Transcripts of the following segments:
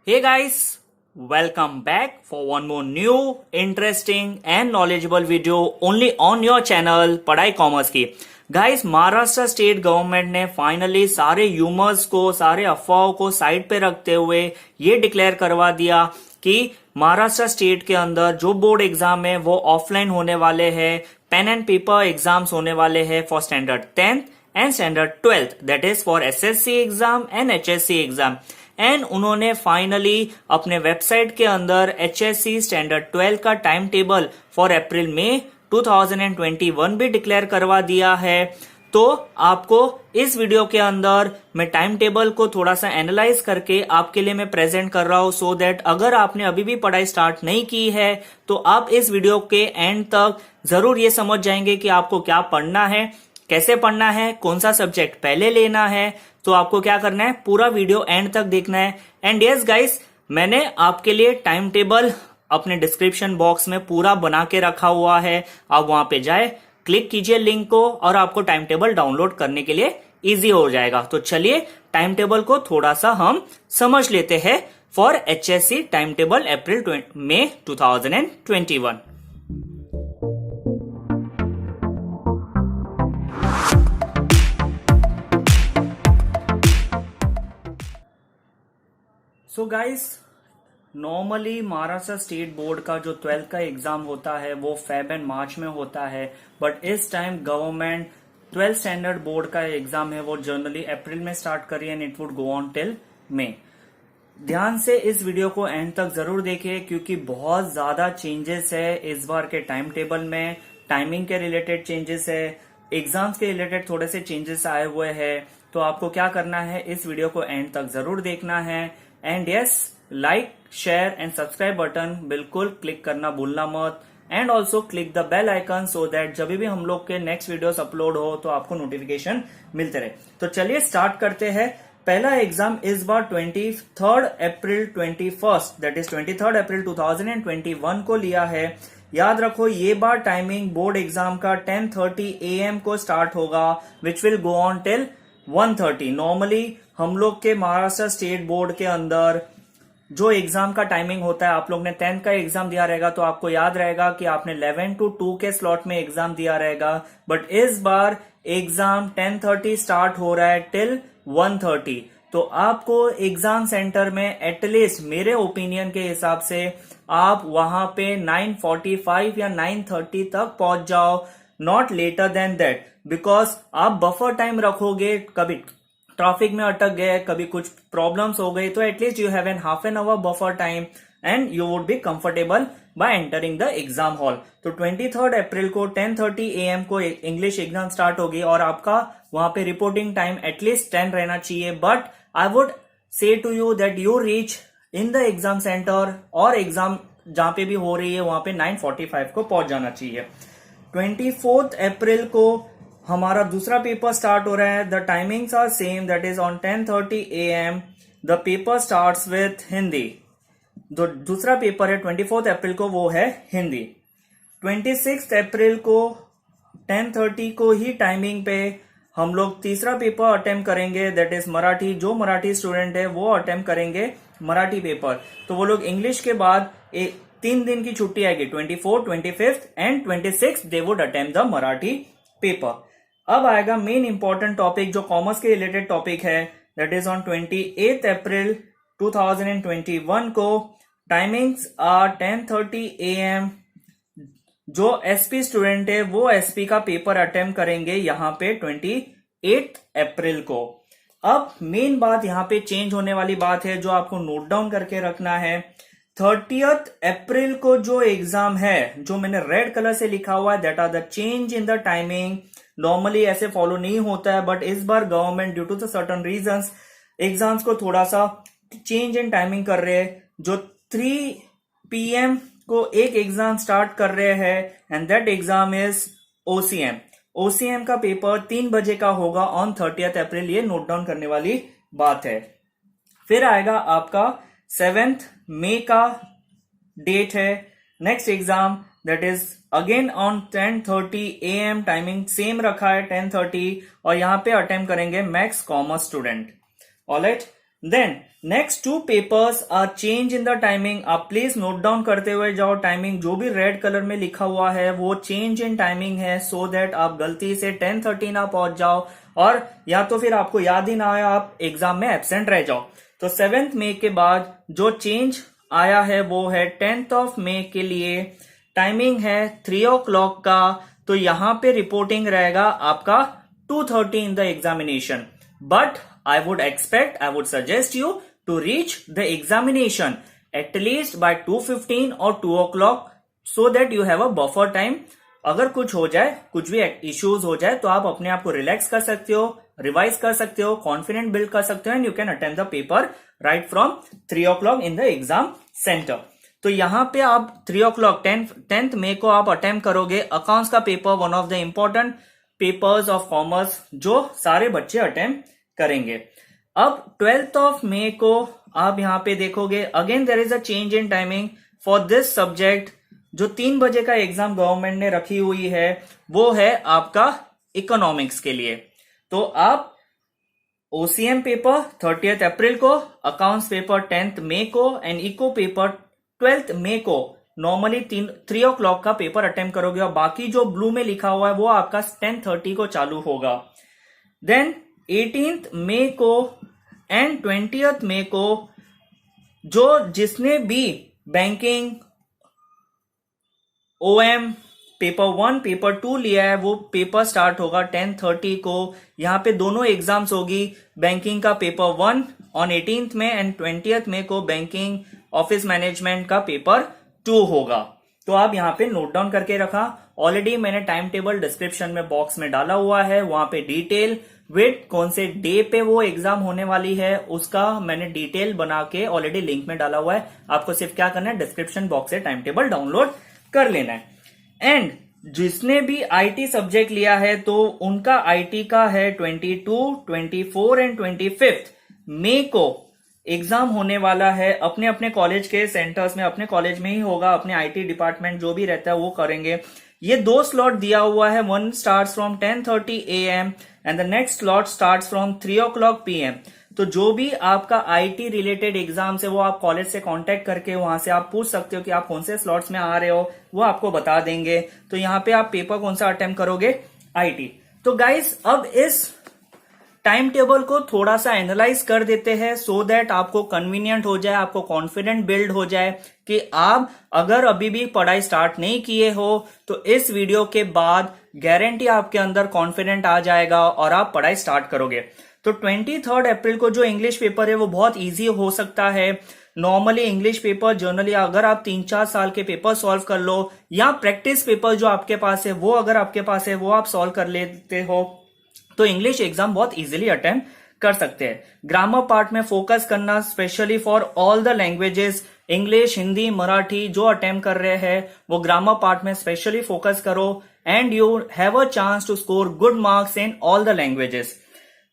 Hey guys, welcome back for one more new, interesting and knowledgeable video only on your channel पढ़ाई commerce की। Guys, Maharashtra state government ने finally सारे humours को, सारे अफवाहों को साइड पे रखते हुए ये डिक्लेयर करवा दिया कि महाराष्ट्र स्टेट के अंदर जो बोर्ड एग्जाम है वो ऑफलाइन होने वाले हैं। पेन एंड पेपर एग्जाम्स होने वाले हैं for standard 10th and standard 12th, that is for SSC exam and HSC exam. And उन्होंने फाइनली अपने वेबसाइट के अंदर एचएससी स्टैंडर्ड 12 का time table for April May 2021 भी डिक्लेयर करवा दिया है। तो आपको इस वीडियो के अंदर मैं टाइम टेबल को थोड़ा सा एनालाइज करके आपके लिए मैं प्रेजेंट कर रहा हूं, सो दैट अगर आपने अभी भी पढ़ाई स्टार्ट नहीं की है तो आप इस वीडियो के एंड तक जरूर ये समझ जाएंगे कि आपको क्या पढ़ना है, कैसे पढ़ना है, कौन सा सब्जेक्ट पहले लेना है। तो आपको क्या करना है, पूरा वीडियो एंड तक देखना है। एंड यस गाइस, मैंने आपके लिए टाइम टेबल अपने डिस्क्रिप्शन बॉक्स में पूरा बना के रखा हुआ है। आप वहां पे जाए, क्लिक कीजिए लिंक को और आपको टाइम टेबल डाउनलोड करने के लिए इजी हो जाएगा। तो चलिए टाइम टेबल को थोड़ा सा हम समझ लेते हैं for HSC time table April May 2021। So guys, normally Maharashtra state board का जो 12th का एग्जाम होता है वो फेब एंड मार्च में होता है, बट इस time government 12th standard board का एग्जाम है वो जनरली अप्रैल में स्टार्ट करी and it would go on till May. ध्यान से इस वीडियो को एंड तक जरूर देखिए क्योंकि बहुत ज्यादा चेंजेस है इस बार के टाइम टेबल में। टाइमिंग के रिलेटेड चेंजेस है, एग्जाम्स के रिलेटेड थोड़े से चेंजेस आए हुए हैं। तो आपको क्या करना है, इस वीडियो को एंड तक जरूर देखना है। And yes, like, share and subscribe button बिल्कुल क्लिक करना भूलना मत। And also click the bell icon so that जब भी हम लोग के नेक्स्ट वीडियोस अपलोड हो तो आपको नोटिफिकेशन मिलते रहे। तो चलिए स्टार्ट करते हैं। पहला एग्जाम इस बार 23 अप्रैल 21st, दैट इज 23 अप्रैल 2021 को लिया है। याद रखो, ये बार टाइमिंग बोर्ड एग्जाम का 10:30 AM को स्टार्ट होगा, which will go on till 1:30। Normally हम लोग के महाराष्ट्र स्टेट बोर्ड के अंदर जो एग्जाम का टाइमिंग होता है, आप लोग ने 10th का एग्जाम दिया रहेगा तो आपको याद रहेगा कि आपने 11 to 2 के स्लॉट में एग्जाम दिया रहेगा। बट इस बार एग्जाम 10:30 स्टार्ट हो रहा है टिल 1:30। तो आपको एग्जाम सेंटर में एटलीस्ट मेरे ओपिनियन के हिसाब से आप वहां पे 9:45 या 9:30 तक पहुंच जाओ, not later than that. Because आप बफर टाइम रखोगे, कभी ट्रैफिक में अटक गए, कभी कुछ प्रॉब्लम्स हो गई, तो at least you have an half an hour buffer time and you would be comfortable bye entering the exam hall. तो 23 अप्रैल को 10:30 AM को इंग्लिश एग्जाम स्टार्ट होगी और आपका वहां पे रिपोर्टिंग टाइम एटलीस्ट 10 रहना चाहिए। But I would say to you that you reach in the exam centre और एग्जाम जहां पे भी हो रही है वहां पे 9:45 को पहुंच जाना चाहिए। 24 अप्रैल को हमारा दूसरा पेपर स्टार्ट हो रहा है। The timings are same, that is on 10:30 AM। The paper starts with Hindi. जो दूसरा पेपर है 24 अप्रैल को वो है हिंदी। 26 अप्रैल को 10:30 को ही टाइमिंग पे हम लोग तीसरा पेपर अटेम्प्ट करेंगे, दैट इज मराठी। जो मराठी स्टूडेंट है वो अटेम्प्ट करेंगे मराठी पेपर। तो वो लोग इंग्लिश के बाद 3 दिन की छुट्टी आएगी, 24, 25 and 26 they would attempt the Marathi paper. अब आएगा मेन इंपॉर्टेंट टॉपिक जो कॉमर्स के रिलेटेड टॉपिक है, दैट इज ऑन 28 अप्रैल 2021 को। Timings are 10:30 AM। जो एसपी स्टूडेंट है वो एसपी का पेपर अटेम्प्ट करेंगे यहां पे 28 अप्रैल को। अब मेन बात यहां पे चेंज होने वाली बात है जो आपको नोट डाउन करके रखना है। 30 अप्रैल को जो एग्जाम है, जो मैंने रेड कलर से लिखा हुआ है, that are the change in the timing. Normally ऐसे फॉलो नहीं होता है, बट इस बार government due to the certain reasons exams को थोड़ा सा चेंज इन टाइमिंग कर रहे हैं। जो 3 PM को एक एग्जाम स्टार्ट कर रहे हैं and that exam is OCM। OCM का पेपर 3 बजे का होगा ऑन 30 अप्रैल। ये नोट डाउन करने वाली बात है। फिर आएगा आपका 7th मई का डेट है next exam, that is again on 10:30 AM। Timing same रखा है 10:30 और यहां पे अटेम्प्ट करेंगे मैक्स commerce student. Alright, then next 2 papers are change in the timing. आप प्लीज नोट डाउन करते हुए जाओ टाइमिंग, जो भी रेड कलर में लिखा हुआ है वो चेंज इन टाइमिंग है, सो दैट आप गलती से 10:30 ना पहुंच जाओ और या तो फिर आपको याद ही ना आया, आप एग्जाम में एब्सेंट रह जाओ। तो 7th मई के बाद जो चेंज आया है वो है 10th मई के लिए टाइमिंग है 3 o'clock का। तो यहां पे रिपोर्टिंग रहेगा आपका 2:30 in the examination, but I would suggest you to reach the examination at least by 2:15 or 2 o'clock so that you have a buffer time. अगर कुछ हो जाए, कुछ भी इश्यूज हो जाए तो आप अपने आप को रिलैक्स कर सकते हो, रिवाइज कर सकते हो, कॉन्फिडेंट बिल्ड कर सकते हो and you can attend the paper right from 3 o'clock in the exam centre. तो यहां पे आप 3 o'clock 10th मई को आप अटेम्प्ट करोगे अकाउंट्स का paper, one of the important papers of commerce जो सारे बच्चे अटेम्प्ट करेंगे। अब 12th मई को आप यहां पे देखोगे again there is a change in timing for this subject. जो 3 बजे का एग्जाम गवर्नमेंट ने रखी हुई है वो है आपका इकोनॉमिक्स के लिए। तो आप ओसीएम पेपर 30th अप्रैल को, अकाउंट्स पेपर 10th मई को एंड इको पेपर 12th मई को नॉर्मली 3 o'clock का पेपर अटेम्प्ट करोगे और बाकी जो ब्लू में लिखा हुआ है वो आपका 10:30 को चालू होगा। देन 18th मई को एंड 20th मई को जो जिसने भी बैंकिंग, ओएम पेपर 1 पेपर 2 लिया है वो पेपर स्टार्ट होगा 10:30 को। यहां पे दोनों एग्जाम्स होगी, बैंकिंग का पेपर 1 ऑन 18th में एंड 20th मई को बैंकिंग ऑफिस मैनेजमेंट का पेपर 2 होगा। तो आप यहां पे नोट डाउन करके रखा। ऑलरेडी मैंने टाइम टेबल डिस्क्रिप्शन में बॉक्स में डाला हुआ है, वहां पे डिटेल विद कौन से डे पे वो एग्जाम होने वाली है उसका मैंने डिटेल बना के ऑलरेडी लिंक में डाला हुआ है। आपको सिर्फ क्या करना है, डिस्क्रिप्शन बॉक्स से टाइम टेबल डाउनलोड कर लेना है। एंड जिसने भी आईटी सब्जेक्ट लिया है तो उनका आईटी का है 22, 24 एंड 25 मई को एग्जाम होने वाला है। अपने अपने कॉलेज के सेंटर्स में, अपने कॉलेज में ही होगा, अपने आईटी डिपार्टमेंट जो भी रहता है वो करेंगे। ये 2 स्लॉट दिया हुआ है, one starts from 10:30 AM and the next slot starts from 3 o'clock PM। तो जो भी आपका आईटी रिलेटेड एग्जाम है वो आप कॉलेज से कांटेक्ट करके वहां से आप पूछ सकते हो कि आप कौन से स्लॉट्स में आ रहे हो, वो आपको बता देंगे। तो यहाँ पे आप पेपर कौन सा अटेम्प्ट करोगे, आईटी। तो गाइस अब इस टाइम टेबल को थोड़ा सा एनालाइज कर देते हैं सो दैट आपको कन्वीनियंट हो जाए, आपको कॉन्फिडेंट बिल्ड हो जाए कि आप अगर अभी भी पढ़ाई स्टार्ट नहीं किए हो तो इस वीडियो के बाद गारंटी आपके अंदर कॉन्फिडेंट आ जाएगा और आप पढ़ाई स्टार्ट करोगे। तो 23 अप्रैल को जो इंग्लिश पेपर है वो बहुत इजी हो सकता है। नॉर्मली इंग्लिश पेपर जनरली अगर आप 3-4 साल के पेपर सॉल्व कर लो या प्रैक्टिस पेपर जो आपके पास है वो अगर आपके पास है वो आप सॉल्व कर लेते हो तो इंग्लिश एग्जाम बहुत इजीली अटेम्प्ट कर सकते हैं। ग्रामर पार्ट में फोकस करना, specially for all the languages, English, Hindi, Marathi जो अटेम्प्ट कर रहे हैं वो ग्रामर पार्ट में स्पेशली फोकस करो and you have a chance to score good marks in all the languages.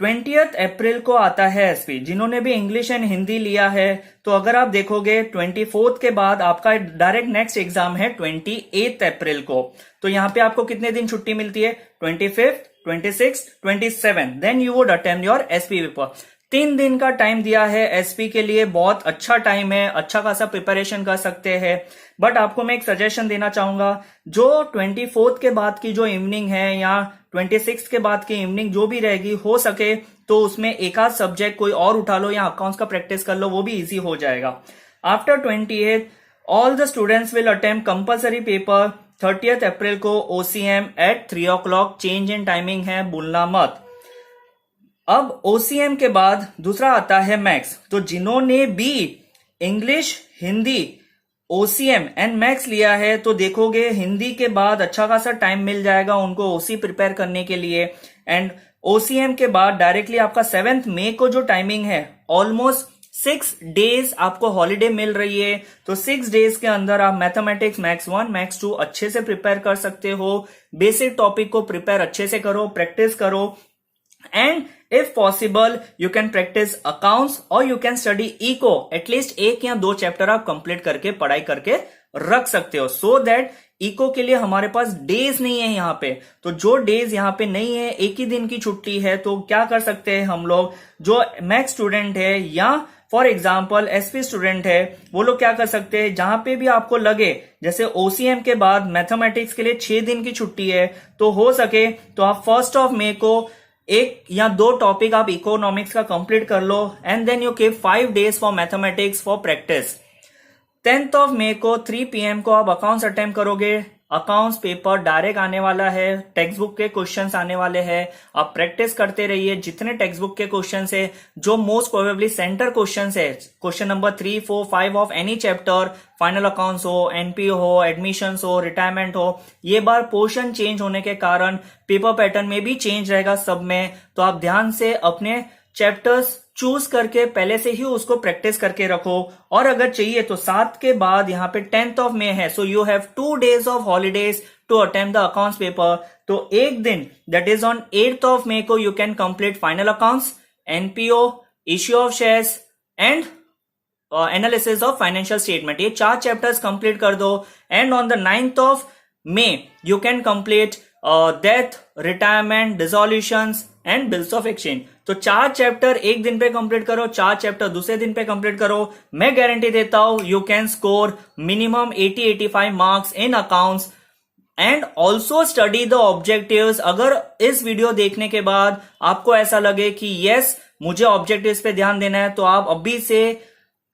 20th अप्रैल को आता है एसपी। जिन्होंने भी इंग्लिश एंड हिंदी लिया है तो अगर आप देखोगे 24 के बाद आपका डायरेक्ट नेक्स्ट एग्जाम है 28 अप्रैल को। तो यहाँ पे आपको कितने दिन छुट्टी मिलती है, 25, 26, 27, then you would attempt your SP paper. 3 दिन का टाइम दिया है एसपी के लिए, बहुत अच्छा टाइम है, अच्छा खासा प्रिपरेशन कर सकते हैं। बट आपको मैं एक सजेशन देना चाहूंगा, जो 24 के बाद की जो इवनिंग है या 26 के बाद की इवनिंग जो भी रहेगी, हो सके तो उसमें एक आध सब्जेक्ट कोई और उठा लो या अकाउंट्स का प्रैक्टिस कर लो, वो भी इजी हो जाएगा। After 28 all the students will attempt compulsory paper 30th अप्रैल को OCM at 3 o'clock। Change in timing है, भूलना मत। अब ओसीएम के बाद दूसरा आता है मैथ्स। तो जिन्होंने भी English, Hindi, OCM and maths लिया है तो देखोगे हिंदी के बाद अच्छा खासा टाइम मिल जाएगा उनको ओसी प्रिपेयर करने के लिए। एंड ओसीएम के बाद डायरेक्टली आपका 7th मई को जो टाइमिंग है, ऑलमोस्ट 6 डेज आपको हॉलीडे मिल रही है। तो 6 डेज के अंदर आप मैथमेटिक्स, मैथ्स 1, मैथ्स 2 अच्छे से प्रिपेयर कर सकते हो। बेसिक टॉपिक को प्रिपेयर अच्छे से करो, प्रैक्टिस करो and if possible you can practice accounts or you can study eco। At least 1 या 2 चैप्टर आप कंप्लीट करके पढ़ाई करके रख सकते हो, सो दैट इको के लिए हमारे पास डेज नहीं है यहाँ पे। तो जो डेज यहाँ पे नहीं है, एक ही दिन की छुट्टी है, तो क्या कर सकते हैं हम लोग, जो मैथ्स स्टूडेंट है या फॉर एग्जाम्पल एसपी स्टूडेंट है, वो लोग क्या कर सकते हैं, जहां पे भी आपको लगे, जैसे ओसीएम के बाद मैथमेटिक्स के लिए 6 दिन की छुट्टी है, तो हो सके तो आप 1 मई को 1 या 2 टॉपिक आप इकोनॉमिक्स का कंप्लीट कर लो, and then you keep 5 days for mathematics for practice. 10 मई को 3 PM को आप अकाउंट्स अटेम्प्ट करोगे। अकाउंट्स पेपर डायरेक्ट आने वाला है, टेक्स्ट बुक के क्वेश्चंस आने वाले हैं, आप प्रैक्टिस करते रहिए। जितने टेक्स्ट बुक के क्वेश्चंस है, जो मोस्ट प्रोबेबली सेंटर क्वेश्चंस है, question number 3, 4, 5 of any chapter, final accounts हो, एनपीओ हो, एडमिशंस हो, रिटायरमेंट हो, ये बार पोर्शन चेंज होने के कारण पेपर पैटर्न में भी चेंज रहेगा सब में। तो आप ध्यान से अपने चैप्टर्स चूज करके पहले से ही उसको प्रैक्टिस करके रखो। और अगर चाहिए तो 7 के बाद यहाँ पे 10 मई है, so you have 2 days of holidays to attempt the accounts paper. तो एक दिन, दैट इज ऑन 8 मई को, you can complete final accounts, NPO, issue of shares and analysis of financial statement. ये 4 चैप्टर्स कंप्लीट कर दो। एंड ऑन द 9 मई you can complete death, retirement, dissolutions and bills of exchange. तो 4 chapter एक दिन पे कंप्लीट करो, 4 chapter दूसरे दिन पे कंप्लीट करो। मैं गारंटी देता हूं you can score minimum 80-85 marks in accounts. And also study the objectives. अगर इस वीडियो देखने के बाद आपको ऐसा लगे कि यस मुझे ऑब्जेक्टिव्स पे ध्यान देना है, तो आप अभी से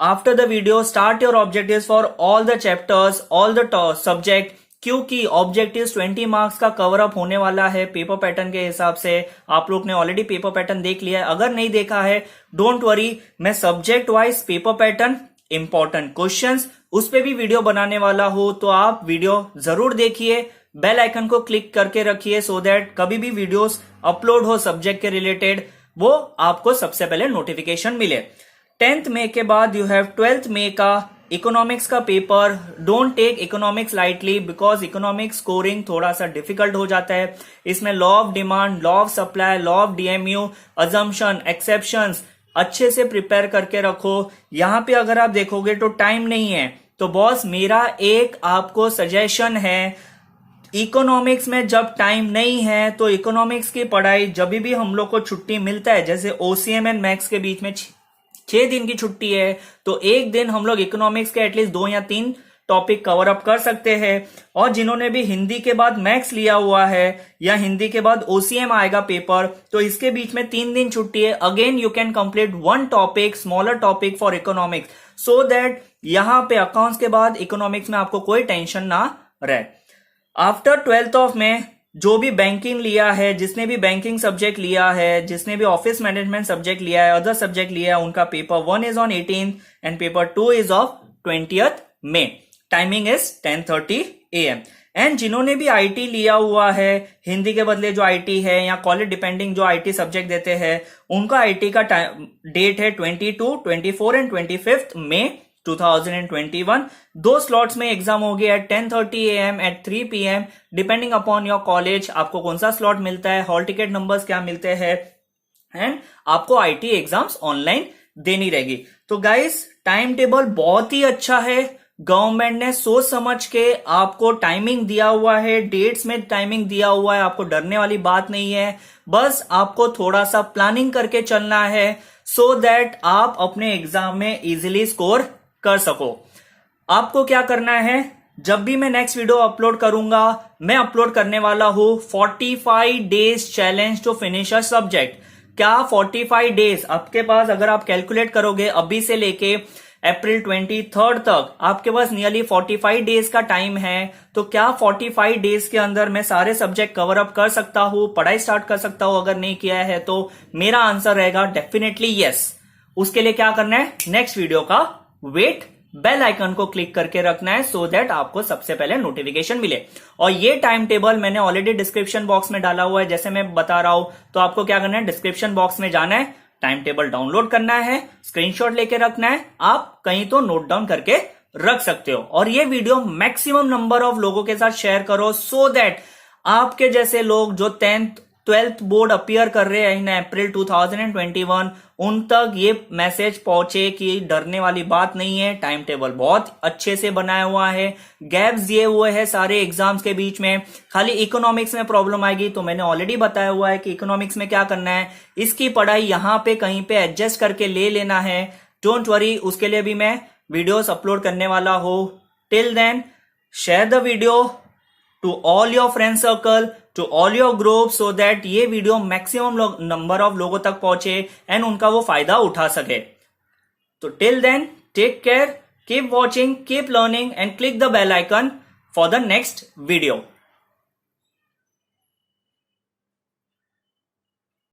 after the video start your objectives for all the chapters, all the subject, क्योंकि ऑब्जेक्टिव्स 20 मार्क्स का कवर अप होने वाला है पेपर पैटर्न के हिसाब से। आप लोग ने ऑलरेडी पेपर पैटर्न देख लिया है, अगर नहीं देखा है डोंट वरी, मैं subject wise paper pattern, important questions, उस पे भी वीडियो बनाने वाला हूं। तो आप वीडियो जरूर देखिए, बेल आइकन को क्लिक करके रखिए, सो दैट कभी भी वीडियोस अपलोड हो सब्जेक्ट के रिलेटेड, वो आपको सबसे पहले नोटिफिकेशन मिले। 10 मई के बाद यू हैव 12 मई का इकोनॉमिक्स का पेपर। Don't take economics lightly, because economics scoring थोड़ा सा डिफिकल्ट हो जाता है। इसमें law of demand, law of supply, law of DMU, assumption, exceptions अच्छे से प्रिपेयर करके रखो। यहां पे अगर आप देखोगे तो टाइम नहीं है, तो बॉस मेरा एक आपको सजेशन है, इकोनॉमिक्स में जब टाइम नहीं है तो इकोनॉमिक्स की पढ़ाई जब भी हम लोग को छुट्टी मिलता है, जैसे ओसीएम एंड मैथ्स के बीच में 6 दिन की छुट्टी है, तो एक दिन हम लोग इकोनॉमिक्स के एटलीस्ट 2 या 3 टॉपिक कवर अप कर सकते हैं। और जिन्होंने भी हिंदी के बाद मैथ्स लिया हुआ है या हिंदी के बाद ओसीएम आएगा पेपर, तो इसके बीच में 3 दिन छुट्टी है, again you can complete 1 topic, smaller topic for economics, so that यहां पे अकाउंट्स के बाद इकोनॉमिक्स में आपको कोई टेंशन ना रहे। आफ्टर 12 मई जो भी बैंकिंग लिया है, जिसने भी बैंकिंग सब्जेक्ट लिया है, जिसने भी ऑफिस मैनेजमेंट सब्जेक्ट लिया है, अदर सब्जेक्ट लिया है, उनका paper 1 is on 18th and paper 2 is of 20th May. Timing is 10:30 AM। And जिन्होंने भी आईटी लिया हुआ है, हिंदी के बदले जो आईटी है या कॉलेज डिपेंडिंग जो आईटी सब्जेक्ट देते हैं, उनका आईटी का डेट है 22, 24 एंड 25 मई 2021। 2 स्लॉट्स में एग्जाम होगी at 10:30 AM at 3 PM, depending upon your college आपको कौन सा स्लॉट मिलता है, हॉल टिकट नंबर्स क्या मिलते हैं, एंड आपको आईटी एग्जाम्स ऑनलाइन देनी रहेगी। तो गाइस टाइम टेबल बहुत ही अच्छा है, गवर्नमेंट ने सोच समझ के आपको टाइमिंग दिया हुआ है, डेट्स में टाइमिंग दिया हुआ है, आपको डरने वाली बात नहीं है। बस आपको थोड़ा सा प्लानिंग करके चलना है, सो दैट आप अपने एग्जाम में इजीली स्कोर कर सको। आपको क्या करना है, जब भी मैं नेक्स्ट वीडियो अपलोड करूंगा, मैं अपलोड करने वाला हूं 45 days challenge to finish a subject. क्या 45 डेज आपके पास, अगर आप कैलकुलेट करोगे अभी से लेके अप्रैल 23 तक, आपके पास नियरली 45 डेज का टाइम है। तो क्या 45 डेज के अंदर मैं सारे सब्जेक्ट कवर अप कर सकता हूं, पढ़ाई स्टार्ट कर सकता हूं? अगर नहीं किया है तो मेरा आंसर रहेगा डेफिनेटली यस। उसके लिए क्या करना है, नेक्स्ट वीडियो का वेट, बेल आइकन को क्लिक करके रखना है, सो दैट आपको सबसे पहले नोटिफिकेशन मिले। और ये टाइम टेबल मैंने ऑलरेडी डिस्क्रिप्शन बॉक्स में डाला हुआ है, जैसे मैं बता रहा हूं। तो आपको क्या करना है, डिस्क्रिप्शन बॉक्स में जाना है, टाइम टेबल डाउनलोड करना है, स्क्रीनशॉट लेके रखना है, आप कहीं तो नोट डाउन करके रख सकते हो। और ये वीडियो मैक्सिमम नंबर ऑफ लोगों के साथ शेयर करो, सो दैट आपके जैसे लोग जो 10th 12th बोर्ड अपीयर कर रहे हैं इन अप्रैल 2021, उन तक ये मैसेज पहुंचे कि डरने वाली बात नहीं है, टाइम टेबल बहुत अच्छे से बनाया हुआ है, गैप्स दिए हुए हैं सारे एग्जाम्स के बीच में। खाली इकोनॉमिक्स में प्रॉब्लम आएगी तो मैंने ऑलरेडी बताया हुआ है कि इकोनॉमिक्स में क्या करना है, इसकी पढ़ाई यहां पे कहीं पे एडजस्ट करके ले लेना है। डोंट वरी, उसके लिए भी मैं वीडियोस अपलोड करने वाला हूं। Till then share the video to all your friend circle, to all your group, so that ये वीडियो मैक्सिमम नंबर ऑफ लोगों तक पहुंचे एंड उनका वो फायदा उठा सके। तो till then take care, keep watching, keep learning and click the bell icon for the next video.